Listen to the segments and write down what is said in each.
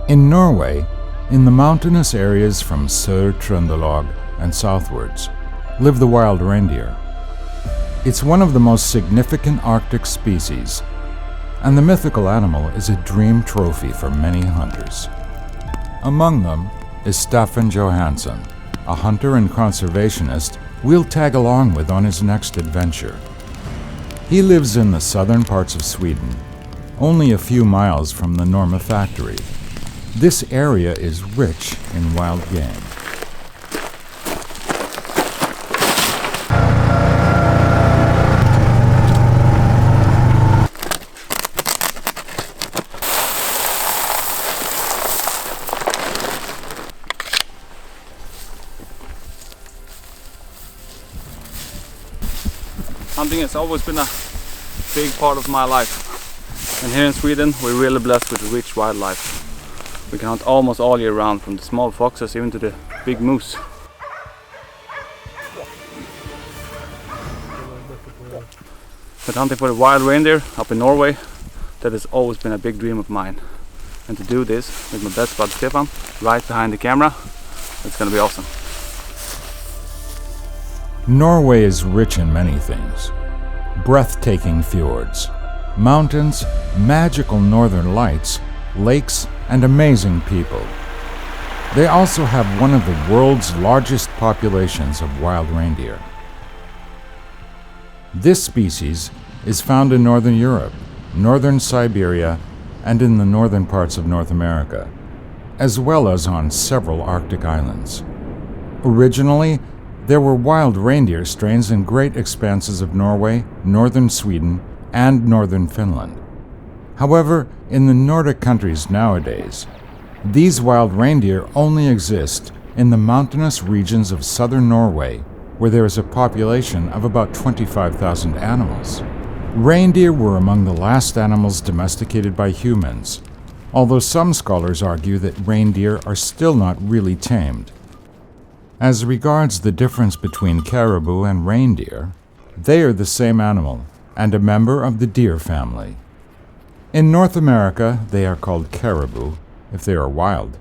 In Norway, in the mountainous areas from Sør-Trøndelag and southwards, live the wild reindeer. It's one of the most significant Arctic species, and the mythical animal is a dream trophy for many hunters. Among them is Staffan Johansson, a hunter and conservationist we'll tag along with on his next adventure. He lives in the southern parts of Sweden, only a few miles from the Norma factory. This area is rich in wild game. Hunting has always been a big part of my life, and here in Sweden we're really blessed with rich wildlife. We can hunt almost all year round, from the small foxes even to the big moose. But hunting for the wild reindeer up in Norway, that has always been a big dream of mine. And to do this with my best bud Stefan, right behind the camera, it's gonna be awesome. Norway is rich in many things. Breathtaking fjords, mountains, magical northern lights, lakes, and amazing people. They also have one of the world's largest populations of wild reindeer. This species is found in northern Europe, northern Siberia, and in the northern parts of North America, as well as on several Arctic islands. Originally, there were wild reindeer strains in great expanses of Norway, northern Sweden, and northern Finland. However, in the Nordic countries nowadays, these wild reindeer only exist in the mountainous regions of southern Norway, where there is a population of about 25,000 animals. Reindeer were among the last animals domesticated by humans, although some scholars argue that reindeer are still not really tamed. As regards the difference between caribou and reindeer, they are the same animal and a member of the deer family. In North America, they are called caribou if they are wild,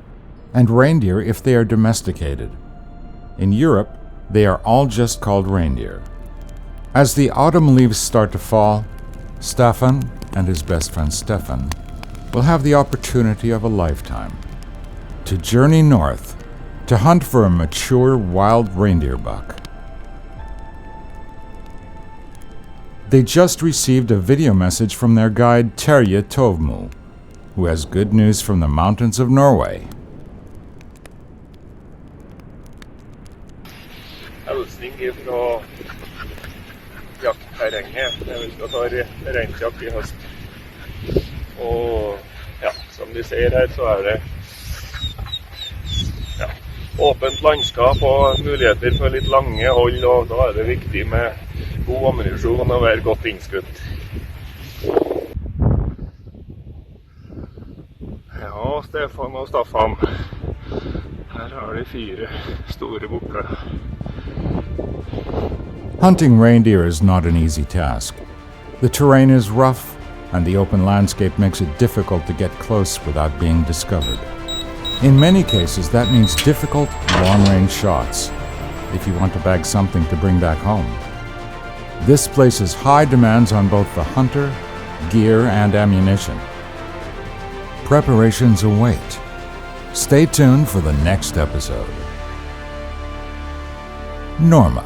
and reindeer if they are domesticated. In Europe, they are all just called reindeer. As the autumn leaves start to fall, Stefan and his best friend Stefan will have the opportunity of a lifetime to journey north to hunt for a mature wild reindeer buck. They just received a video message from their guide Terje Tovmo, who has good news from the mountains of Norway. Hilsning fra jaktterrenget. Vi skal ta reinsjakt I høst. Og ja, som du ser her, så det åpent landskap og muligheter for litt lange hold, og da det viktig med god ammunisjon og være godt innskutt. Ja, Stefan og Staffan. Her har de 4 store bukker. Hunting reindeer is not an easy task. The terrain is rough, and the open landscape makes it difficult to get close without being discovered. In many cases, that means difficult, long-range shots, if you want to bag something to bring back home. This places high demands on both the hunter, gear, and ammunition. Preparations await. Stay tuned for the next episode. Norma.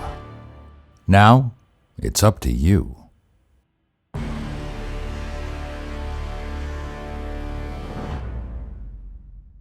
Now, it's up to you.